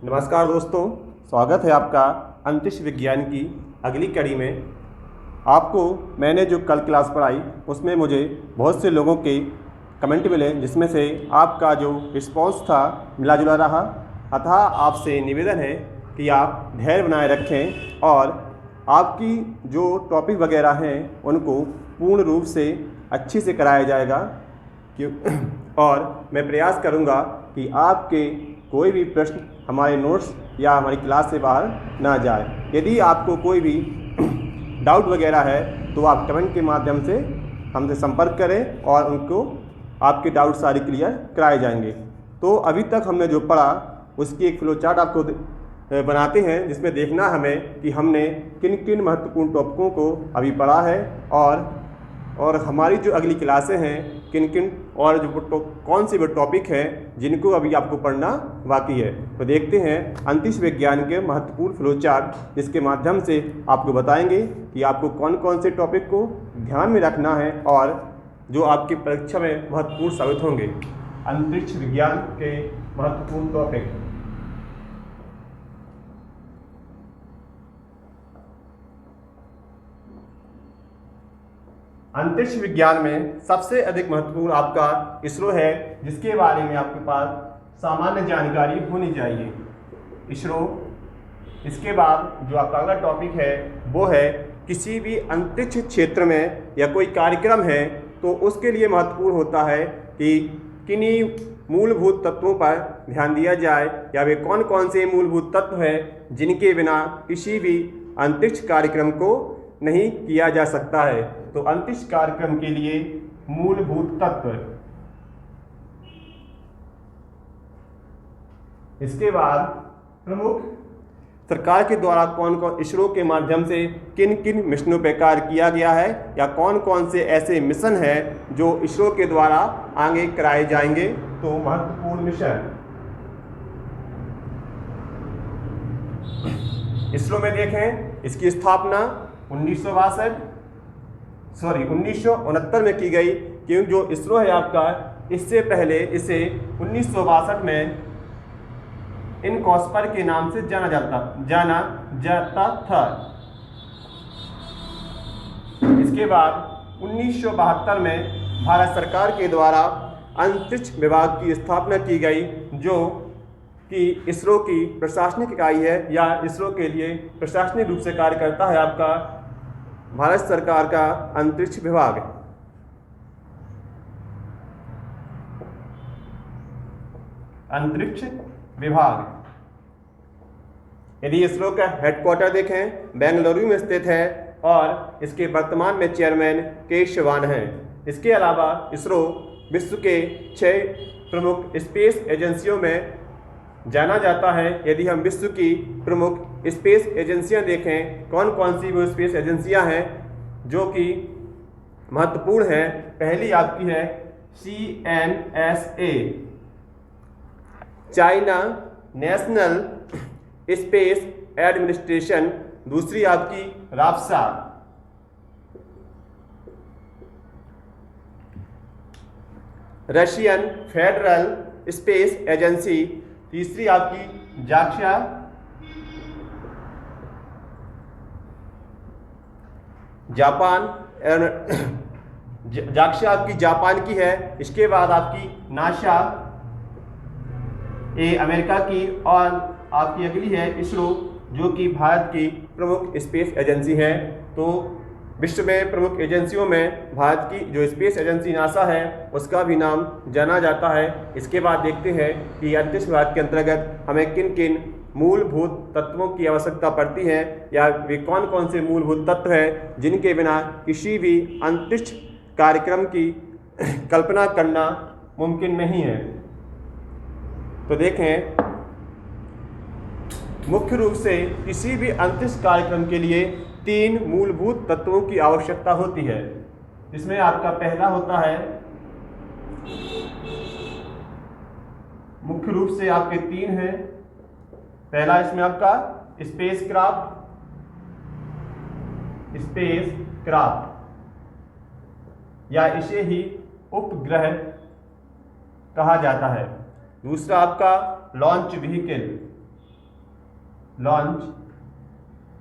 नमस्कार दोस्तों, स्वागत है आपका अंतरिक्ष विज्ञान की अगली कड़ी में। आपको मैंने जो कल क्लास पढ़ाई उसमें मुझे बहुत से लोगों के कमेंट मिले, जिसमें से आपका जो रिस्पांस था मिला जुला रहा। अतः आपसे निवेदन है कि आप धैर्य बनाए रखें और आपकी जो टॉपिक वगैरह हैं उनको पूर्ण रूप से अच्छे से कराया जाएगा। और मैं प्रयास करूंगा कि आपके कोई भी प्रश्न हमारे नोट्स या हमारी क्लास से बाहर ना जाए। यदि आपको कोई भी डाउट वगैरह है तो आप कमेंट के माध्यम से हमसे संपर्क करें और उनको आपके डाउट सारे क्लियर कराए जाएंगे। तो अभी तक हमने जो पढ़ा उसकी एक फ्लो चार्ट आपको बनाते हैं, जिसमें देखना हमें कि हमने किन किन महत्वपूर्ण टॉपिकों को अभी पढ़ा है और हमारी जो अगली क्लासें हैं किन किन और जो कौन से वो टॉपिक हैं जिनको अभी आपको पढ़ना बाकी है। तो देखते हैं अंतरिक्ष विज्ञान के महत्वपूर्ण फ्लो चार्ट, जिसके माध्यम से आपको बताएंगे कि आपको कौन कौन से टॉपिक को ध्यान में रखना है और जो आपकी परीक्षा में महत्वपूर्ण साबित होंगे। अंतरिक्ष विज्ञान के महत्वपूर्ण टॉपिक। अंतरिक्ष विज्ञान में सबसे अधिक महत्वपूर्ण आपका इसरो है, जिसके बारे में आपके पास सामान्य जानकारी होनी चाहिए। इसरो। इसके बाद जो आपका अगला टॉपिक है वो है किसी भी अंतरिक्ष क्षेत्र में या कोई कार्यक्रम है तो उसके लिए महत्वपूर्ण होता है कि किन्हीं मूलभूत तत्वों पर ध्यान दिया जाए, या वे कौन कौन से मूलभूत तत्व हैं जिनके बिना किसी भी अंतरिक्ष कार्यक्रम को नहीं किया जा सकता है। तो अंतरिक्ष कार्यक्रम के लिए मूलभूत तत्व। इसके बाद प्रमुख सरकार के द्वारा कौन कौन इसरो के माध्यम से किन किन मिशनों पर कार्य किया गया है, या कौन कौन से ऐसे मिशन हैं जो इसरो के द्वारा आगे कराए जाएंगे। तो महत्वपूर्ण मिशन इसरो में देखें, इसकी स्थापना 1969 में की गई, क्योंकि जो इसरो है आपका इससे पहले इसे 1962 में इनकॉस्पर के नाम से जाना जाता था। इसके बाद 1972 में भारत सरकार के द्वारा अंतरिक्ष विभाग की स्थापना की गई, जो कि इसरो की प्रशासनिक इकाई है, या इसरो के लिए प्रशासनिक रूप से कार्य करता है आपका भारत सरकार का अंतरिक्ष विभाग। अंतरिक्ष विभाग। यदि इसरो का हेडक्वार्टर देखें बेंगलुरु में स्थित है और इसके वर्तमान में चेयरमैन के शिवान हैं। इसके अलावा इसरो विश्व के 6 प्रमुख स्पेस एजेंसियों में जाना जाता है। यदि हम विश्व की प्रमुख स्पेस एजेंसियां देखें, कौन कौन सी वो स्पेस एजेंसियां हैं जो कि महत्वपूर्ण है। पहली आपकी है CNSA, China national space administration. दूसरी आपकी राप्सा, रशियन फेडरल स्पेस एजेंसी। तीसरी आपकी जाक्सा, जापान। जाक्सा आपकी जापान की है। इसके बाद आपकी नासा, ये अमेरिका की, और आपकी अगली है इसरो, जो कि भारत की प्रमुख स्पेस एजेंसी है। तो विश्व में प्रमुख एजेंसियों में भारत की जो स्पेस एजेंसी नासा है उसका भी नाम जाना जाता है। इसके बाद देखते हैं कि अंतरिक्ष विभाग के अंतर्गत हमें किन किन मूलभूत तत्वों की आवश्यकता पड़ती है, या वे कौन कौन से मूलभूत तत्व हैं जिनके बिना किसी भी अंतरिक्ष कार्यक्रम की कल्पना करना मुमकिन नहीं है। तो देखें, मुख्य रूप से किसी भी अंतरिक्ष कार्यक्रम के लिए 3 मूलभूत तत्वों की आवश्यकता होती है। इसमें आपका पहला होता है, मुख्य रूप से आपके 3 हैं। पहला इसमें आपका स्पेसक्राफ्ट, या इसे ही उपग्रह कहा जाता है। दूसरा आपका लॉन्च व्हीकल, लॉन्च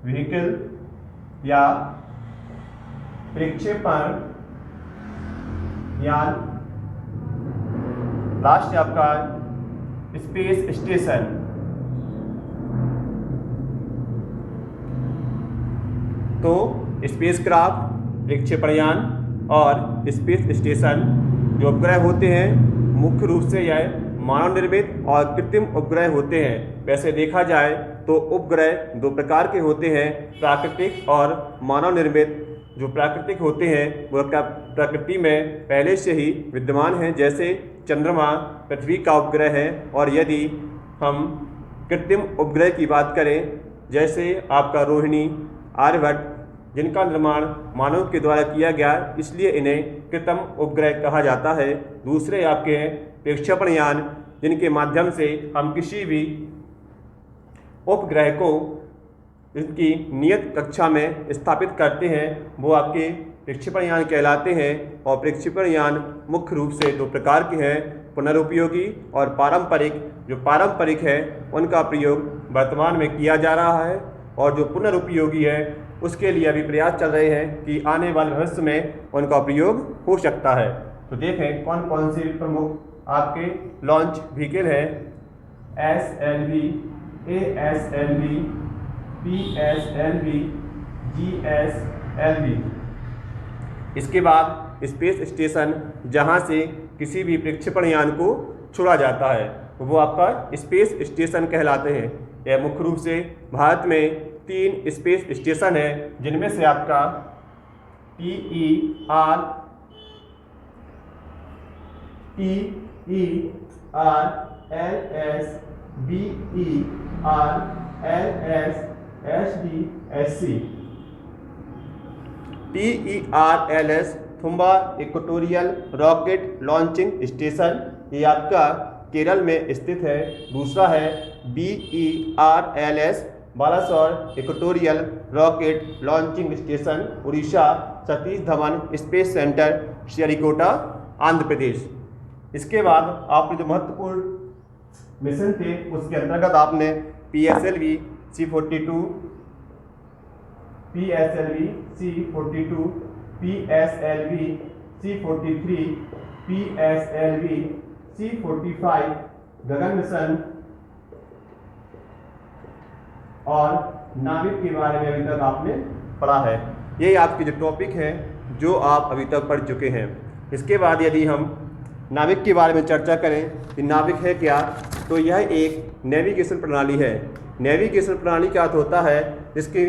व्हीकल या प्रक्षेपण यान, लास्ट है आपका स्पेस स्टेशन। तो स्पेसक्राफ्ट, प्रक्षेपण यान और स्पेस स्टेशन जो उपग्रह होते हैं मुख्य रूप से यह मानव निर्मित और कृत्रिम उपग्रह होते हैं। वैसे देखा जाए तो उपग्रह दो प्रकार के होते हैं, प्राकृतिक और मानव निर्मित। जो प्राकृतिक होते हैं वो प्रकृति में पहले से ही विद्यमान हैं, जैसे चंद्रमा पृथ्वी का उपग्रह है। और यदि हम कृत्रिम उपग्रह की बात करें, जैसे आपका रोहिणी, आर्यभट्ट, जिनका निर्माण मानव के द्वारा किया गया, इसलिए इन्हें कृत्रिम उपग्रह कहा जाता है। दूसरे आपके हैं प्रक्षेपण यान, जिनके माध्यम से हम किसी भी उपग्रह को इसकी नियत कक्षा में स्थापित करते हैं, वो आपके प्रक्षेपण यान कहलाते हैं। और प्रक्षेपण यान मुख्य रूप से दो प्रकार के हैं, पुनरुपयोगी और पारंपरिक। जो पारंपरिक है उनका प्रयोग वर्तमान में किया जा रहा है, और जो पुनरुपयोगी है उसके लिए अभी प्रयास चल रहे हैं कि आने वाले भविष्य में उनका प्रयोग हो सकता है। तो देखें कौन कौन से प्रमुख आपके लॉन्च व्हीकल है। SLV, ASLV, PSLV, GSLV। इसके बाद स्पेस स्टेशन, जहां से किसी भी प्रक्षेपण यान को छोड़ा जाता है, वो आपका स्पेस स्टेशन कहलाते हैं। यह मुख्य रूप से भारत में 3 स्पेस स्टेशन है, जिनमें से आपका TERLS, BERLS, SDSC। TERLS Thumba Equatorial Rocket Launching Station, ये आपका केरल में स्थित है। दूसरा है BERLS, Balasore Equatorial Rocket Launching Station, Orissa, Satish Dhawan Space Centre, Sriharikota, Andhra Pradesh. इसके बाद आपने जो महत्वपूर्ण मिशन थे उसके अंतर्गत आपने PSLV C-42, PSLV C-42, PSLV C-43, PSLV C-45 गगन मिशन और नाविक के बारे में अभी तक आपने पढ़ा है। ये आपके जो टॉपिक हैं जो आप अभी तक पढ़ चुके हैं। इसके बाद यदि हम नाविक के बारे में चर्चा करें कि नाविक है क्या, तो यह एक नेविगेशन प्रणाली है। नेविगेशन प्रणाली का अर्थ होता है जिसके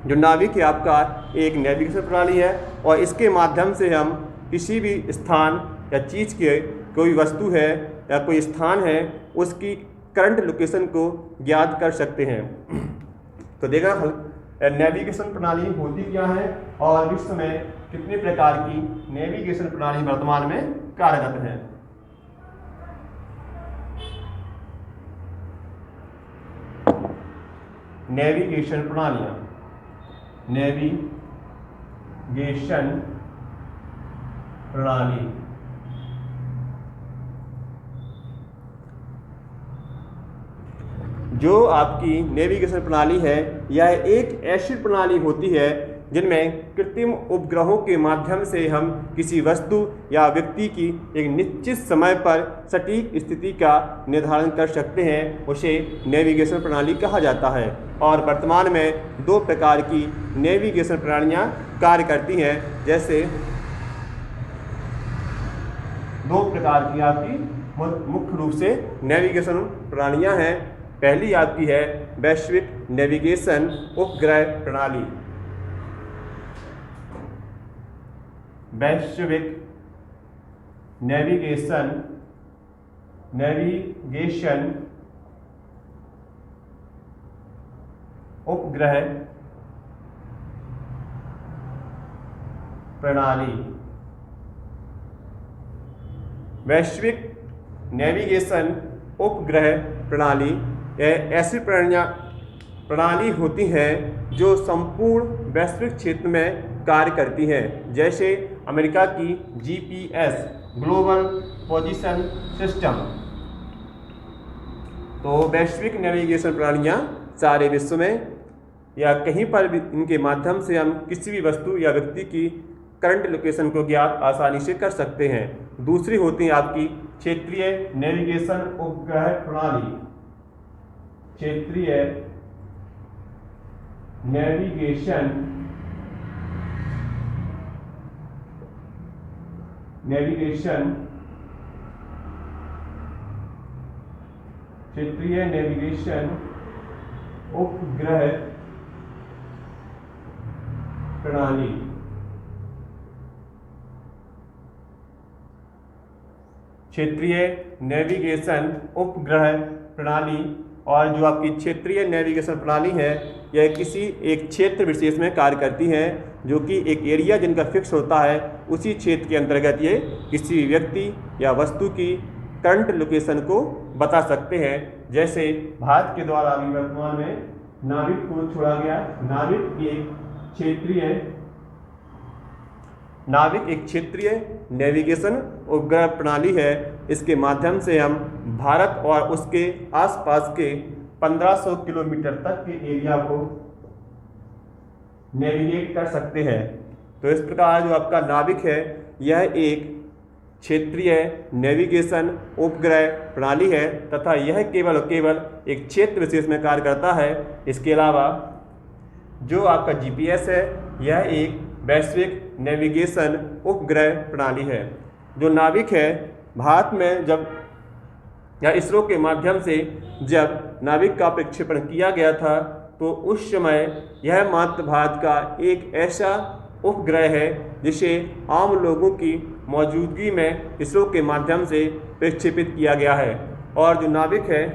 जो नाविक है आपका एक नेविगेशन प्रणाली है, और इसके माध्यम से हम किसी भी स्थान या चीज़ के कोई वस्तु है या कोई स्थान है उसकी करंट लोकेशन को ज्ञात कर सकते हैं। तो देखा नेविगेशन प्रणाली होती क्या है और विश्व में कितने प्रकार की नेविगेशन प्रणाली वर्तमान में कार्यरत है। नेविगेशन प्रणालियां, नेविगेशन प्रणाली जो आपकी नेविगेशन प्रणाली है, यह एक ऐसी प्रणाली होती है जिनमें कृत्रिम उपग्रहों के माध्यम से हम किसी वस्तु या व्यक्ति की एक निश्चित समय पर सटीक स्थिति का निर्धारण कर सकते हैं, उसे नेविगेशन प्रणाली कहा जाता है। और वर्तमान में 2 प्रकार की नेविगेशन प्रणालियां कार्य करती हैं, जैसे 2 प्रकार की आपकी मुख्य रूप से नेविगेशन प्रणालियां हैं। पहली आपकी है वैश्विक नेविगेशन उपग्रह प्रणाली। वैश्विक नेविगेशन उपग्रह प्रणाली। वैश्विक नेविगेशन उपग्रह प्रणाली यह ऐसी प्रणाली होती हैं जो संपूर्ण वैश्विक क्षेत्र में कार्य करती हैं, जैसे अमेरिका की GPS ग्लोबल पोजीशन सिस्टम। तो वैश्विक नेविगेशन प्रणालियाँ सारे विश्व में या कहीं पर भी इनके माध्यम से हम किसी भी वस्तु या व्यक्ति की करंट लोकेशन को ज्ञात आसानी से कर सकते हैं। दूसरी होती है आपकी क्षेत्रीय नेविगेशन उपग्रह प्रणाली। क्षेत्रीय नेविगेशन क्षेत्रीय नेविगेशन उपग्रह प्रणाली। क्षेत्रीय नेविगेशन उपग्रह प्रणाली और जो आपकी क्षेत्रीय नेविगेशन प्रणाली है यह किसी एक क्षेत्र विशेष में कार्य करती है, जो कि एक एरिया जिनका फिक्स होता है उसी क्षेत्र के अंतर्गत ये किसी व्यक्ति या वस्तु की करंट लोकेशन को बता सकते हैं। जैसे भारत के द्वारा अभी वर्तमान में नाविक को छोड़ा गया। नाविक एक क्षेत्रीय नेविगेशन उपग्रह प्रणाली है। इसके माध्यम से हम भारत और उसके आसपास के 1500 किलोमीटर तक के एरिया को नेविगेट कर सकते हैं। तो इस प्रकार जो आपका नाविक है यह एक क्षेत्रीय नेविगेशन उपग्रह प्रणाली है तथा यह केवल एक क्षेत्र विशेष में कार्य करता है। इसके अलावा जो आपका जीपीएस है यह एक वैश्विक नेविगेशन उपग्रह प्रणाली है। जो नाविक है भारत में जब या इसरो के माध्यम से जब नाविक का प्रक्षेपण किया गया था तो उस समय यह मात्र भारत का एक ऐसा उपग्रह है जिसे आम लोगों की मौजूदगी में इसरो के माध्यम से प्रक्षेपित किया गया है। और जो नाविक है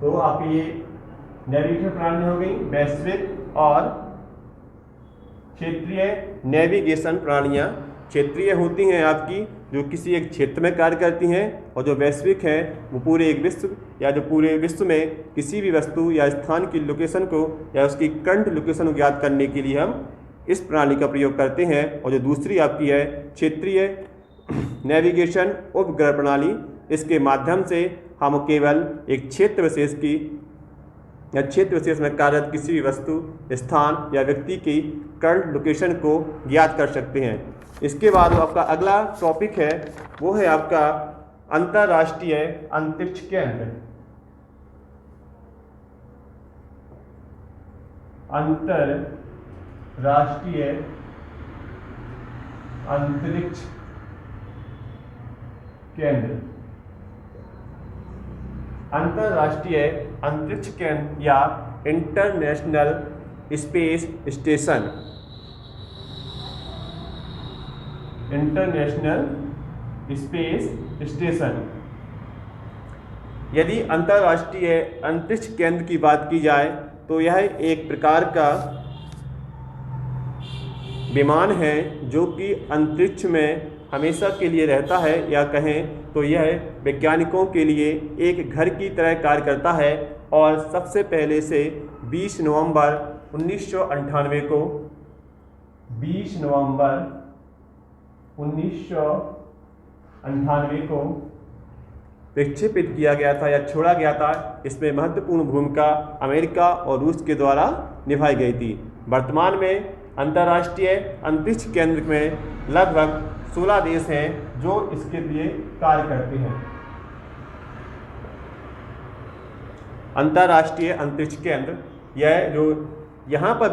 तो आपकी ये नेविगेशन प्रणाली हो गई वैश्विक और क्षेत्रीय नेविगेशन प्रणालियाँ। क्षेत्रीय होती हैं आपकी जो किसी एक क्षेत्र में कार्य करती हैं और जो वैश्विक है वो पूरे एक विश्व या जो पूरे विश्व में किसी भी वस्तु या स्थान की लोकेशन को या उसकी करंट लोकेशन को ज्ञात करने के लिए हम इस प्रणाली का प्रयोग करते हैं। और जो दूसरी आपकी है क्षेत्रीय नेविगेशन उपग्रह प्रणाली, इसके माध्यम से हम केवल एक क्षेत्र विशेष की या क्षेत्र विशेष में कार्यरत किसी भी वस्तु, स्थान या व्यक्ति की करंट लोकेशन को ज्ञात कर सकते हैं। इसके बाद आपका अगला टॉपिक है वो है आपका अंतर्राष्ट्रीय अंतरिक्ष केंद्र। अंतर्राष्ट्रीय अंतरिक्ष केंद्र। अंतर्राष्ट्रीय अंतरिक्ष केंद्र या international space station. International space station. यदि अंतर्राष्ट्रीय अंतरिक्ष केंद्र की बात की जाए तो यह एक प्रकार का विमान है जो कि अंतरिक्ष में हमेशा के लिए रहता है, या कहें तो यह वैज्ञानिकों के लिए एक घर की तरह कार्य करता है। और सबसे पहले से 20 नवंबर 1998 को 20 नवंबर 1998 को प्रक्षेपित किया गया था या छोड़ा गया था। इसमें महत्वपूर्ण भूमिका अमेरिका और रूस के द्वारा निभाई गई थी। वर्तमान में अंतर्राष्ट्रीय अंतरिक्ष केंद्र में लगभग 16 देश हैं जो इसके लिए कार्य करते हैं। अंतर्राष्ट्रीय अंतरिक्ष केंद्र यह जो यहाँ पर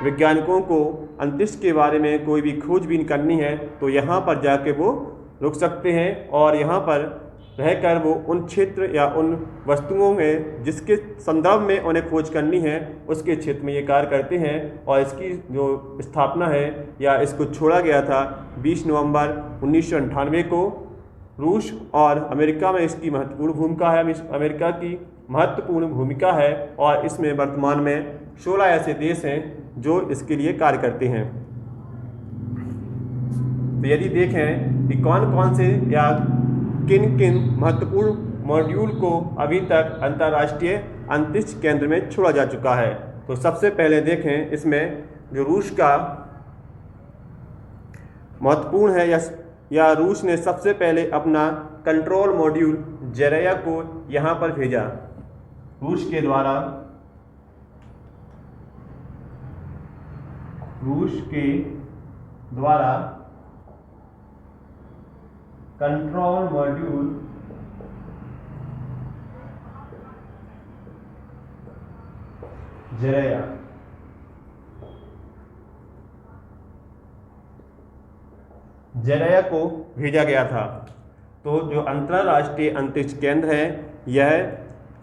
वैज्ञानिकों को अंतरिक्ष के बारे में कोई भी खोजबीन करनी है तो यहाँ पर जाके वो रुक सकते हैं और यहाँ पर रहकर वो उन क्षेत्र या उन वस्तुओं में जिसके संदर्भ में उन्हें खोज करनी है उसके क्षेत्र में ये कार्य करते हैं। और इसकी जो स्थापना है या इसको छोड़ा गया था 20 नवंबर 1998 को। रूस और अमेरिका में इसकी महत्वपूर्ण भूमिका है। अमेरिका की महत्वपूर्ण भूमिका है और इसमें वर्तमान में 16 ऐसे देश हैं जो इसके लिए कार्य करते हैं। तो यदि देखें कि कौन कौन से या किन किन महत्वपूर्ण मॉड्यूल को अभी तक अंतर्राष्ट्रीय अंतरिक्ष केंद्र में छोड़ा जा चुका है, तो सबसे पहले देखें इसमें जो रूस का महत्वपूर्ण है या रूस ने सबसे पहले अपना कंट्रोल मॉड्यूल ज़राया को यहाँ पर भेजा। रूस के द्वारा कंट्रोल मॉड्यूल ज़राया को भेजा गया था। तो जो अंतर्राष्ट्रीय अंतरिक्ष केंद्र है यह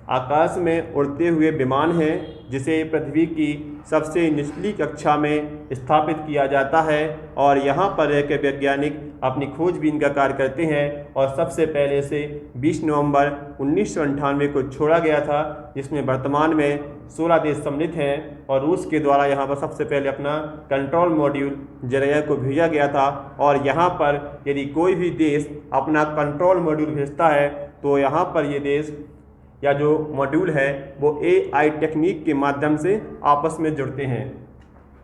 आकाश में उड़ते हुए विमान है जिसे पृथ्वी की सबसे निचली कक्षा में स्थापित किया जाता है और यहाँ पर रह के वैज्ञानिक अपनी खोजबीन का कार्य करते हैं। और सबसे पहले से 20 नवंबर 1998 को छोड़ा गया था, जिसमें वर्तमान में 16 देश सम्मिलित हैं और रूस के द्वारा यहाँ पर सबसे पहले अपना कंट्रोल मॉड्यूल ज़राया को भेजा गया था। और यहाँ पर यदि कोई भी देश अपना कंट्रोल मॉड्यूल भेजता है तो यहाँ पर ये देश या जो मॉड्यूल है वो AI टेक्निक के माध्यम से आपस में जुड़ते हैं।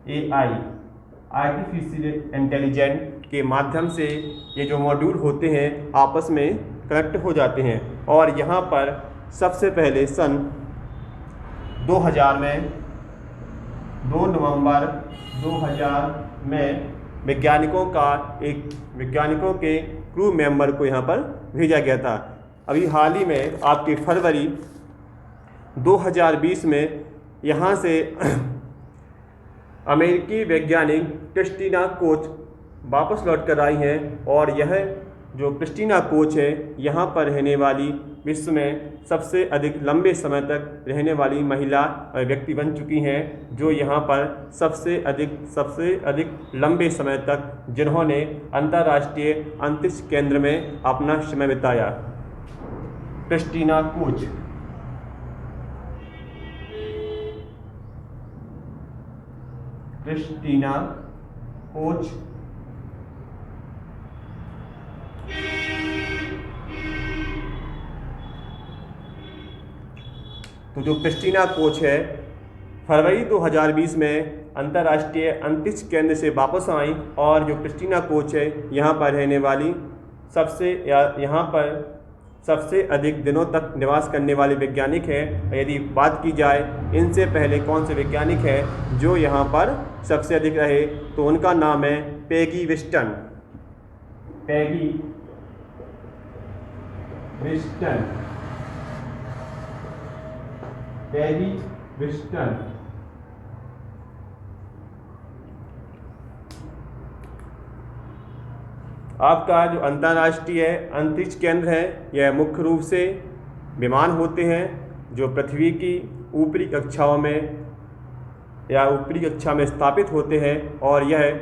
AI आर्टिफिशियल इंटेलिजेंट के माध्यम से ये जो मॉड्यूल होते हैं आपस में कनेक्ट हो जाते हैं। और यहाँ पर सबसे पहले सन 2000 में 2 नवंबर 2000 में वैज्ञानिकों के क्रू मेंबर को यहाँ पर भेजा गया था। अभी हाल ही में आपके फरवरी 2020 में यहाँ से अमेरिकी वैज्ञानिक क्रिस्टीना कोच वापस लौट कर आई हैं। और यह जो क्रिस्टीना कोच है यहाँ पर रहने वाली विश्व में सबसे अधिक लंबे समय तक रहने वाली महिला व्यक्ति बन चुकी हैं, जो यहाँ पर सबसे अधिक लंबे समय तक जिन्होंने अंतर्राष्ट्रीय अंतरिक्ष केंद्र में अपना समय बिताया। क्रिस्टीना कोच तो जो क्रिस्टीना कोच है फरवरी 2020 में अंतर्राष्ट्रीय अंतरिक्ष केंद्र से वापस आई। और जो क्रिस्टीना कोच है यहाँ पर रहने वाली यहाँ पर सबसे अधिक दिनों तक निवास करने वाले वैज्ञानिक हैं। यदि बात की जाए इनसे पहले कौन से वैज्ञानिक हैं जो यहाँ पर सबसे अधिक रहे तो उनका नाम है पैगी विस्टन। आपका जो अंतर्राष्ट्रीय अंतरिक्ष केंद्र है यह मुख्य रूप से विमान होते हैं जो पृथ्वी की ऊपरी कक्षाओं में स्थापित होते हैं। और यह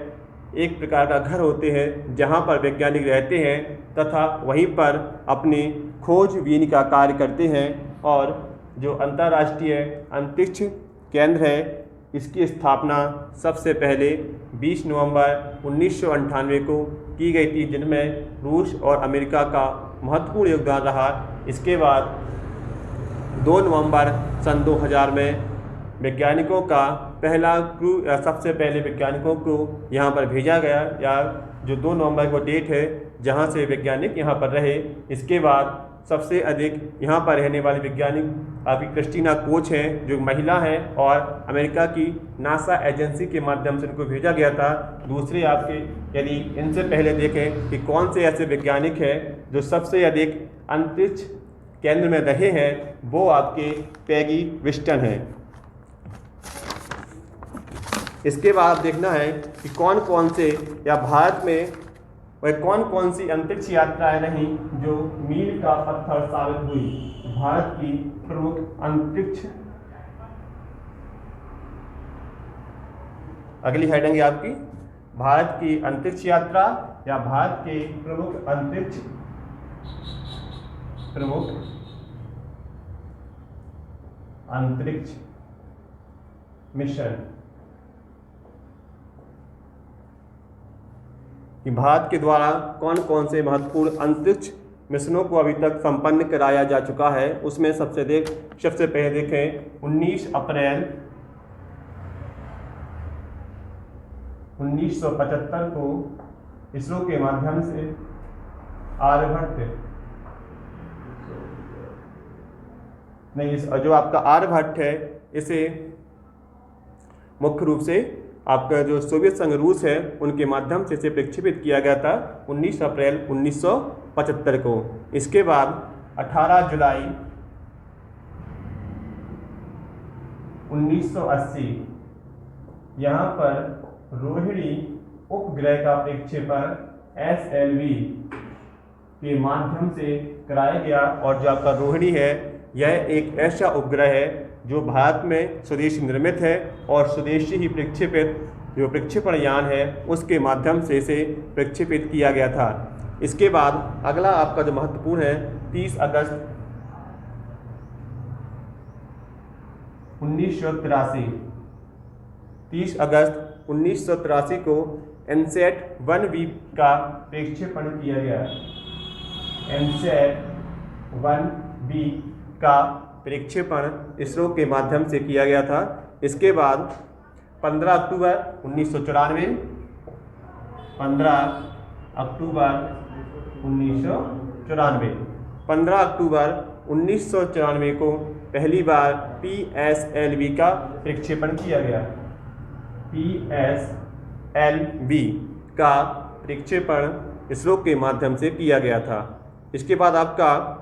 एक प्रकार का घर होते हैं जहां पर वैज्ञानिक रहते हैं तथा वहीं पर अपनी खोजबीन का कार्य करते हैं। और जो अंतर्राष्ट्रीय अंतरिक्ष केंद्र है इसकी स्थापना सबसे पहले 20 नवंबर 1998 को की गई थी, जिनमें रूस और अमेरिका का महत्वपूर्ण योगदान रहा। इसके बाद 2 नवंबर सन 2000 में वैज्ञानिकों का पहला क्रू सबसे पहले वैज्ञानिकों को यहाँ पर भेजा गया, या जो 2 नवंबर को डेट है जहाँ से वैज्ञानिक यहाँ पर रहे। इसके बाद सबसे अधिक यहाँ पर रहने वाले वैज्ञानिक आपकी क्रिस्टीना कोच हैं जो महिला हैं और अमेरिका की नासा एजेंसी के माध्यम से उनको भेजा गया था। दूसरे आपके यदि इनसे पहले देखें कि कौन से ऐसे वैज्ञानिक हैं जो सबसे अधिक अंतरिक्ष केंद्र में रहे हैं, वो आपके पैगी विस्टन हैं। इसके बाद आप देखना है कि कौन कौन से या भारत में वह कौन कौन सी अंतरिक्ष यात्राएं रहीं जो मील का पत्थर साबित हुई। भारत की प्रमुख अंतरिक्ष, अगली हेडिंग है आपकी भारत की अंतरिक्ष यात्रा या भारत के प्रमुख अंतरिक्ष मिशन। कि भारत के द्वारा कौन कौन से महत्वपूर्ण अंतरिक्ष मिशनों को अभी तक संपन्न कराया जा चुका है, उसमें सबसे पहले देखें 19 अप्रैल 1975 को इसरो के माध्यम से आर्यभट्ट नहीं, जो आपका आर्यभट्ट है इसे मुख्य रूप से आपका जो सोवियत संघ रूस है उनके माध्यम से इसे प्रक्षेपित किया गया था 19 अप्रैल 1975 को। इसके बाद 18 जुलाई 1980 यहाँ पर रोहिणी उपग्रह का प्रक्षेपण SLV के माध्यम से कराया गया। और जो आपका रोहिणी है यह एक ऐसा उपग्रह है जो भारत में स्वदेशी निर्मित है और स्वदेशी ही प्रक्षेपित जो प्रक्षेपण यान है उसके माध्यम से इसे प्रक्षेपित किया गया था। इसके बाद अगला आपका जो महत्वपूर्ण है 30 अगस्त 1983 30 अगस्त 1983 को एनसेट 1B का प्रक्षेपण किया गया। एनसेट 1B का प्रक्षेपण इसरो के माध्यम से किया गया था। इसके बाद 15 अक्टूबर 1994 15 अक्टूबर 1994 को पहली बार PSLV का प्रक्षेपण किया गया। PSLV का प्रक्षेपण इसरो के माध्यम से किया गया था। इसके बाद आपका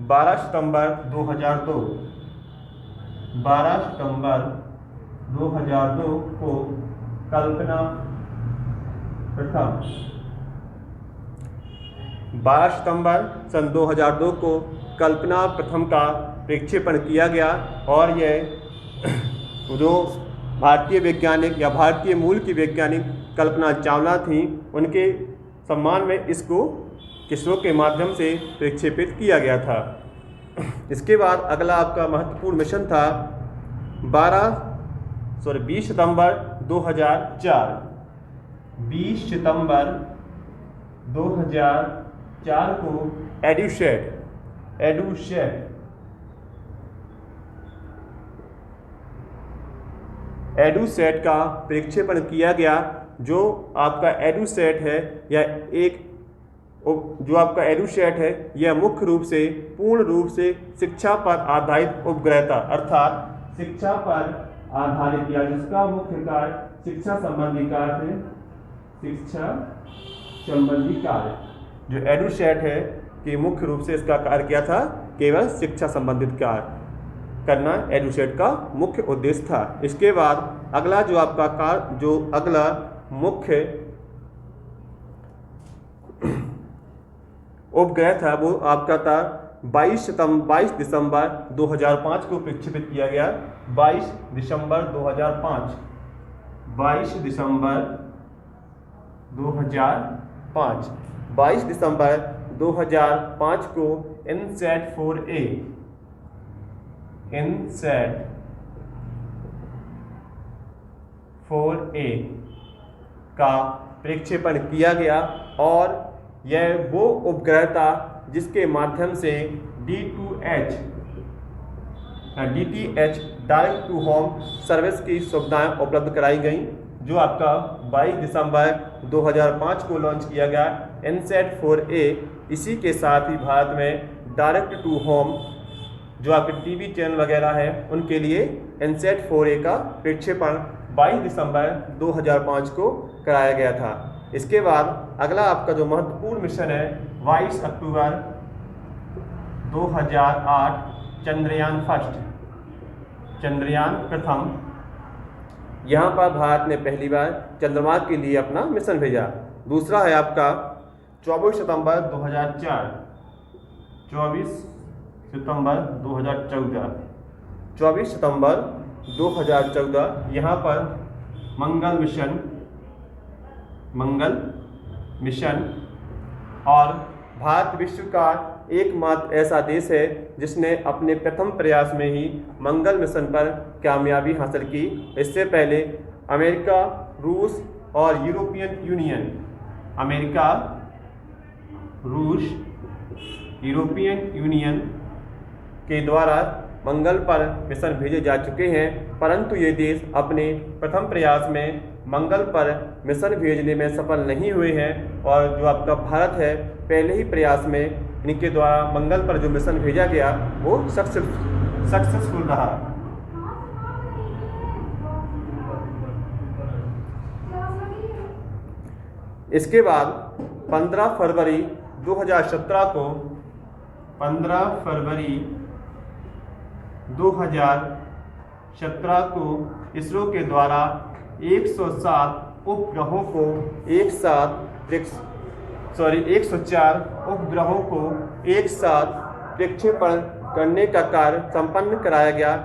12 सितंबर 2002 को कल्पना प्रथम 12 सितंबर सन 2002 को कल्पना प्रथम का प्रक्षेपण किया गया। और यह जो भारतीय वैज्ञानिक या भारतीय मूल की वैज्ञानिक कल्पना चावला थी उनके सम्मान में इसको इसरो के माध्यम से प्रक्षेपित किया गया था। इसके बाद अगला आपका महत्वपूर्ण मिशन था 20 सितंबर 2004 20 सितंबर 2004 को एडुसेट का प्रक्षेपण किया गया। जो आपका एडुसेट है यह एक जो आपका एडुसेट है यह मुख्य रूप से पूर्ण रूप से शिक्षा पर आधारित उपग्रह था, अर्थात शिक्षा पर आधारित या जिसका मुख्य कार्य शिक्षा संबंधी कार्य थे। शिक्षा संबंधी कार्य जो एडुसेट है कि मुख्य रूप से इसका कार्य क्या था, केवल शिक्षा संबंधित कार्य करना एडुसेट का मुख्य उद्देश्य था। इसके बाद अगला जो आपका कार्य जो अगला मुख्य उपग्रह था वो आपका था 22 दिसंबर 2005 को प्रक्षेपित किया गया। 22 दिसंबर 2005 को इनसैट 4A का प्रक्षेपण किया गया। और यह वो उपग्रह था जिसके माध्यम से DTH direct to home service की सुविधाएं उपलब्ध कराई गई, जो आपका 22 दिसंबर 2005 को लॉन्च किया गया इनसैट 4A। इसी के साथ ही भारत में डायरेक्ट टू होम जो आपके टीवी चैनल वगैरह है उनके लिए इनसैट 4A का प्रक्षेपण 22 दिसंबर 2005 को कराया गया था। इसके बाद अगला आपका जो महत्वपूर्ण मिशन है 22 अक्टूबर 2008 चंद्रयान प्रथम। यहाँ पर भारत ने पहली बार चंद्रमा के लिए अपना मिशन भेजा। दूसरा है आपका 24 सितंबर 2014 यहाँ पर मंगल मिशन। और भारत विश्व का एकमात्र ऐसा देश है जिसने अपने प्रथम प्रयास में ही मंगल मिशन पर कामयाबी हासिल की। इससे पहले अमेरिका, रूस और यूरोपियन यूनियन के द्वारा मंगल पर मिशन भेजे जा चुके हैं, परंतु ये देश अपने प्रथम प्रयास में मंगल पर मिशन भेजने में सफल नहीं हुए हैं। और जो आपका भारत है, पहले ही प्रयास में इनके द्वारा मंगल पर जो मिशन भेजा गया वो सक्सेसफुल रहा। इसके बाद 15 फरवरी 2017 को इसरो के द्वारा 107 उपग्रहों को 104 उपग्रहों को एक साथ प्रक्षेपण करने का कार्य संपन्न कराया गया।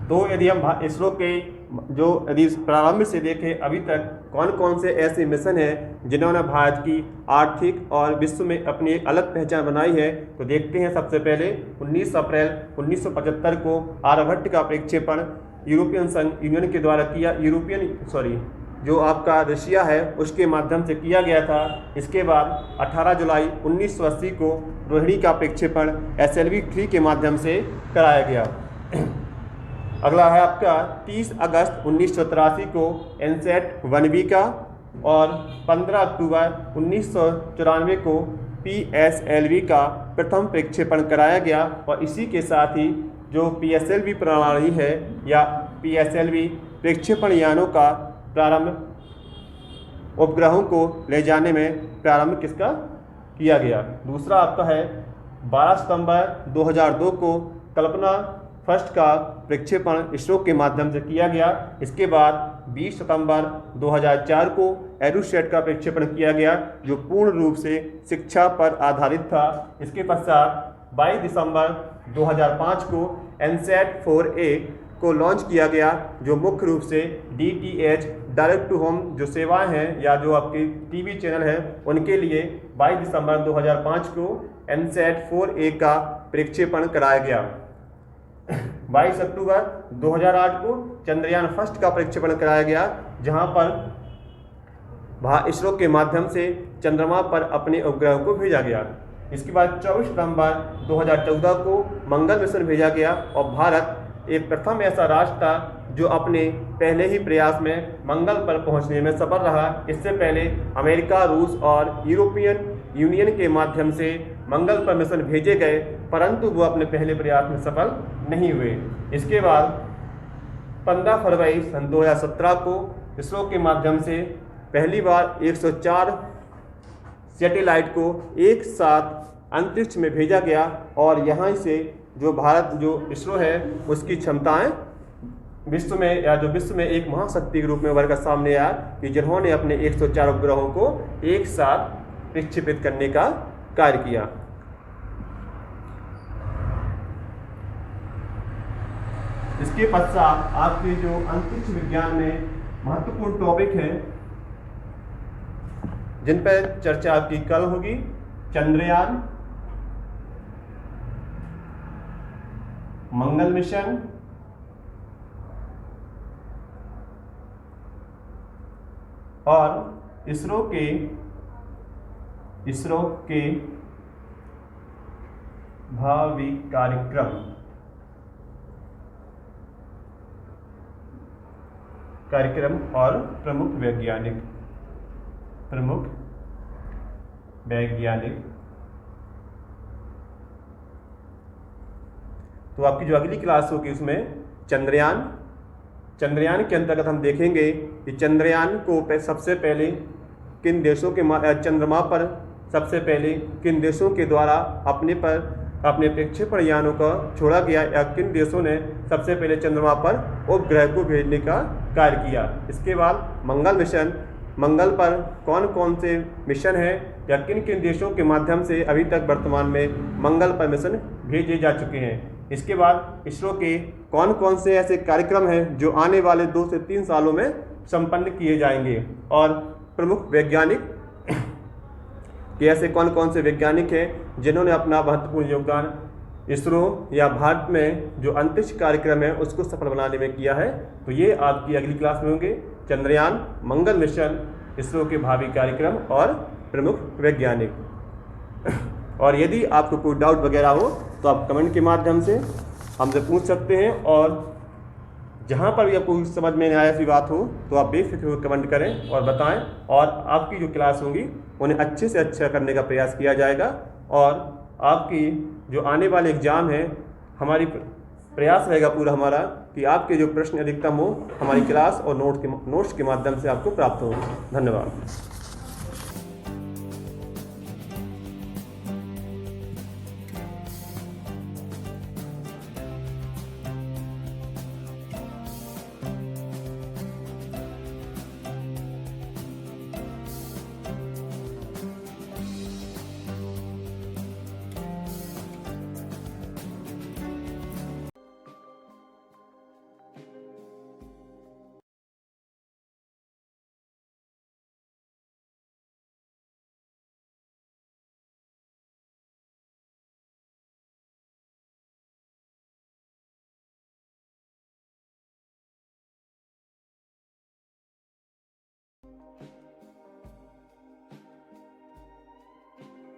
तो यदि हम इसरो के यदि प्रारंभ से देखें अभी तक कौन कौन से ऐसे मिशन हैं जिन्होंने भारत की आर्थिक और विश्व में अपनी एक अलग पहचान बनाई है, तो देखते हैं। सबसे पहले 19 अप्रैल 1975 को आर्यभट्ट का प्रक्षेपण यूरोपियन संघ यूनियन के द्वारा किया, जो आपका रशिया है उसके माध्यम से किया गया था। इसके बाद 18 जुलाई 1980 को रोहिणी का प्रक्षेपण SLV-3 के माध्यम से कराया गया। अगला है आपका 30 अगस्त 1983 को एनसेट 1B का, और 15 अक्टूबर 1994 को PSLV का प्रथम प्रक्षेपण कराया गया। और इसी के साथ ही जो PSLV प्रणाली है या PSLV प्रक्षेपण यानों का प्रारंभ उपग्रहों को ले जाने में प्रारंभ किसका किया गया। दूसरा आपका है 12 सितंबर 2002 को कल्पना फर्स्ट का प्रक्षेपण इसरो के माध्यम से किया गया। इसके बाद 20 सितंबर 2004 को एरोसेट का प्रक्षेपण किया गया, जो पूर्ण रूप से शिक्षा पर आधारित था। इसके पश्चात 22 दिसंबर 2005 को एनसेट 4A को लॉन्च किया गया, जो मुख्य रूप से DTH डायरेक्ट टू होम जो सेवाएं हैं या जो आपके टीवी चैनल है उनके लिए 22 दिसंबर 2005 को एनसेट 4A का प्रक्षेपण कराया गया। 22 अक्टूबर 2008 को चंद्रयान फर्स्ट का प्रक्षेपण कराया गया, जहां पर इसरो के माध्यम से चंद्रमा पर अपने उपग्रह को भेजा गया। इसके बाद 24 सितंबर 2014 को मंगल मिशन भेजा गया, और भारत एक प्रथम ऐसा राष्ट्र था जो अपने पहले ही प्रयास में मंगल पर पहुंचने में सफल रहा। इससे पहले अमेरिका, रूस और यूरोपियन यूनियन के माध्यम से मंगल पर मिशन भेजे गए, परंतु वो अपने पहले प्रयास में सफल नहीं हुए। इसके बाद 15 फरवरी सन 2017 को इसरो के माध्यम से पहली बार 104 सैटेलाइट को एक साथ अंतरिक्ष में भेजा गया, और यहाँ से जो भारत जो इसरो है उसकी क्षमताएं विश्व में एक महाशक्ति के रूप में उभर कर सामने आया कि जिन्होंने अपने 104 उपग्रहों को एक साथ प्रक्षेपित करने का कार्य किया। इसके पश्चात आपके जो अंतरिक्ष विज्ञान में महत्वपूर्ण टॉपिक हैं जिन पर चर्चा आपकी कल होगी, चंद्रयान, मंगल मिशन, और इसरो के भावी कार्यक्रम और प्रमुख वैज्ञानिक। तो आपकी जो अगली क्लास होगी उसमें चंद्रयान के अंतर्गत हम देखेंगे कि चंद्रयान को सबसे पहले किन देशों के चंद्रमा पर सबसे पहले किन देशों के द्वारा अपने प्रक्षेपण यानों को छोड़ा गया, या किन देशों ने सबसे पहले चंद्रमा पर उपग्रह को भेजने का कार्य किया। इसके बाद मंगल मिशन, मंगल पर कौन कौन से मिशन हैं या किन किन देशों के माध्यम से अभी तक वर्तमान में मंगल पर मिशन भेजे जा चुके हैं। इसके बाद इसरो के कौन कौन से ऐसे कार्यक्रम हैं जो आने वाले 2 से 3 सालों में संपन्न किए जाएंगे, और प्रमुख वैज्ञानिक कि ऐसे कौन कौन से वैज्ञानिक हैं जिन्होंने अपना महत्वपूर्ण योगदान इसरो या भारत में जो अंतरिक्ष कार्यक्रम है उसको सफल बनाने में किया है। तो ये आपकी अगली क्लास में होंगे, चंद्रयान, मंगल मिशन, इसरो के भावी कार्यक्रम और प्रमुख वैज्ञानिक। और यदि आपको कोई डाउट वगैरह हो तो आप कमेंट के माध्यम से हमसे पूछ सकते हैं, और जहाँ पर भी आपको समझ में नहीं आया ऐसी बात हो तो आप बेफिक्र होकर कमेंट करें और बताएं, और आपकी जो क्लास होंगी उन्हें अच्छे से अच्छा करने का प्रयास किया जाएगा। और आपकी जो आने वाले एग्ज़ाम है, हमारी प्रयास रहेगा पूरा हमारा कि आपके जो प्रश्न अधिकतम हो हमारी क्लास और नोट्स के माध्यम से आपको प्राप्त हो। धन्यवाद।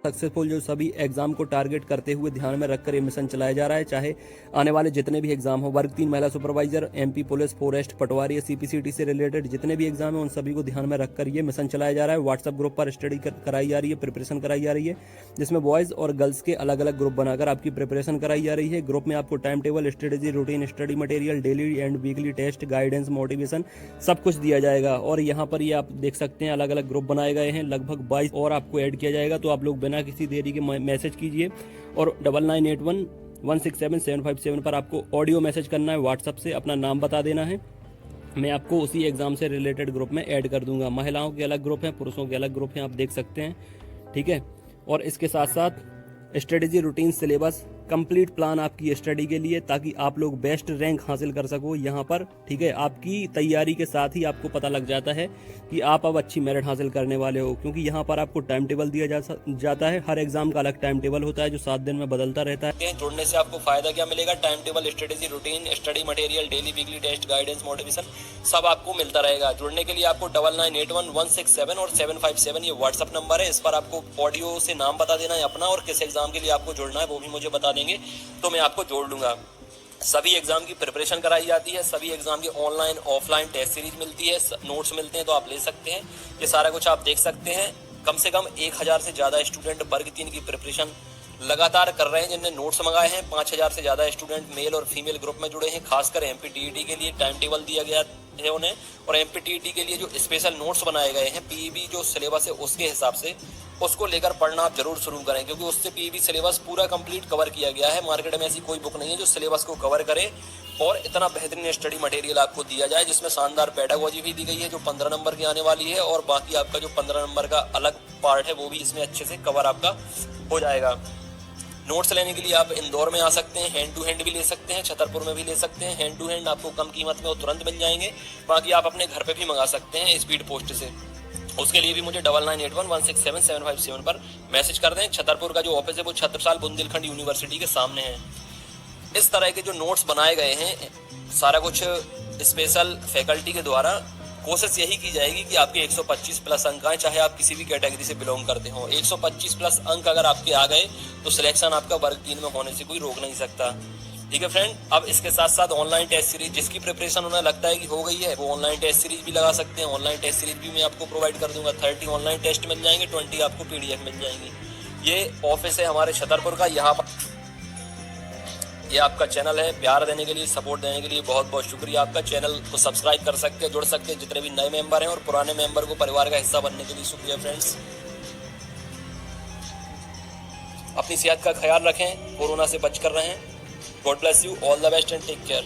सक्सेसफुल जो सभी एग्जाम को टारगेट करते हुए ध्यान में रखकर ये मिशन चलाया जा रहा है। चाहे आने वाले जितने भी एग्जाम हो, वर्ग 3 महिला सुपरवाइजर, एमपी पुलिस, फॉरेस्ट, पटवारी, सीपीसीटी से रिलेटेड जितने भी एग्जाम है उन सभी को ध्यान में रखकर ये मिशन चलाया जा रहा है। व्हाट्सएप ग्रुप पर स्टडी कराई जा रही है, प्रिपरेशन कराई जा रही है, जिसमें बॉयज़ और गर्ल्स के अलग अलग ग्रुप बनाकर आपकी प्रिपरेशन कराई जा रही है। ग्रुप में आपको time table, strategy, routine, study material, daily and weekly test, guidance, motivation सब कुछ दिया जाएगा। और यहाँ पर ये आप देख सकते हैं अलग अलग ग्रुप बनाए गए हैं, लगभग 22 और आपको ऐड किया जाएगा। तो आप लोग बिना किसी देरी के मैसेज कीजिए, और 9981167757 पर आपको ऑडियो मैसेज करना है। व्हाट्सएप से अपना नाम बता देना है, मैं आपको उसी एग्ज़ाम से रिलेटेड ग्रुप में ऐड कर दूंगा। महिलाओं के अलग ग्रुप हैं, पुरुषों के अलग ग्रुप हैं, आप देख सकते हैं, ठीक है। और इसके साथ साथ strategy, routine, syllabus, complete plan आपकी स्टडी के लिए, ताकि आप लोग बेस्ट रैंक हासिल कर सको यहाँ पर, ठीक है। आपकी तैयारी के साथ ही आपको पता लग जाता है कि आप अब अच्छी मेरिट हासिल करने वाले हो, क्योंकि यहाँ पर आपको टाइम टेबल दिया जाता है। हर एग्जाम का अलग टाइम टेबल होता है जो 7 दिन में बदलता रहता है। जुड़ने से आपको फायदा क्या मिलेगा? Time table, strategy, routine, study material, daily weekly test, guidance, motivation सब आपको मिलता रहेगा। जुड़ने के लिए आपको 99811677 और 757 ये व्हाट्सअप नंबर है, इस पर आपको ऑडियो से नाम बता देना है अपना, और किस एग्जाम के लिए आपको जुड़ना है वो भी मुझे बता देंगे तो मैं आपको जोड़ लूंगा। सभी एग्जाम की प्रिपरेशन कराई जाती है, सभी एग्जाम की ऑनलाइन ऑफलाइन टेस्ट सीरीज मिलती है, नोट्स मिलते हैं तो आप ले सकते हैं। ये सारा कुछ आप देख सकते हैं। कम से कम 1000 से ज़्यादा स्टूडेंट वर्ग 3 की प्रिपरेशन लगातार कर रहे हैं, जिनने नोट्स मंगाए हैं। 5000 से ज़्यादा स्टूडेंट मेल और फीमेल ग्रुप में जुड़े हैं। खासकर एमपीटीईटी के लिए टाइम टेबल दिया गया है उन्हें, और एमपीटीईटी के लिए जो स्पेशल नोट्स बनाए गए हैं, पीईबी जो सिलेबस है उसके हिसाब से उसको लेकर पढ़ना आप जरूर शुरू करें, क्योंकि उससे पीईबी सिलेबस पूरा कंप्लीट कवर किया गया है। मार्केट में ऐसी कोई बुक नहीं है जो सिलेबस को कवर करे और इतना बेहतरीन स्टडी मटेरियल आपको दिया जाए, जिसमें शानदार पेडागोजी भी दी गई है जो 15 नंबर की आने वाली है, और बाकी आपका जो 15 नंबर का अलग पार्ट है वो भी इसमें अच्छे से कवर आपका हो जाएगा। नोट्स लेने के लिए आप इंदौर में आ सकते हैं, हैंड टू हैंड भी ले सकते हैं, छतरपुर में भी ले सकते हैं। हैंड टू हैंड आपको कम कीमत में वो तुरंत मिल जाएंगे, बाकी आप अपने घर पे भी मंगा सकते हैं स्पीड पोस्ट से। उसके लिए भी मुझे 9981167757 पर मैसेज कर दें। छतरपुर का जो ऑफिस है वो छत्रसाल बुंदेलखंड यूनिवर्सिटी के सामने है। इस तरह के जो नोट्स बनाए गए हैं सारा कुछ स्पेशल फैकल्टी के द्वारा, कोशिश यही की जाएगी कि आपके 125 प्लस अंक आए, चाहे आप किसी भी कैटेगरी से बिलोंग करते हो। 125 प्लस अंक अगर आपके आ गए तो सिलेक्शन आपका वर्ग 3 में होने से कोई रोक नहीं सकता, ठीक है फ्रेंड। अब इसके साथ साथ ऑनलाइन टेस्ट सीरीज, जिसकी प्रिपरेशन उन्हें लगता है कि हो गई है, वो ऑनलाइन टेस्ट सीरीज भी लगा सकते हैं। ऑनलाइन टेस्ट सीरीज भी मैं आपको प्रोवाइड कर दूंगा। 30 ऑनलाइन टेस्ट मिल जाएंगे, 20 आपको पीडीएफ मिल जाएंगी। ये ऑफिस है हमारे छतरपुर का। यहाँ पर ये आपका चैनल है। प्यार देने के लिए, सपोर्ट देने के लिए बहुत बहुत शुक्रिया आपका। चैनल को सब्सक्राइब कर सकते हैं, जुड़ सकते हैं जितने भी नए मेंबर हैं, और पुराने मेंबर को परिवार का हिस्सा बनने के लिए शुक्रिया फ्रेंड्स। अपनी सेहत का ख्याल रखें, कोरोना से बच कर रहें। God bless you, all the best and take care.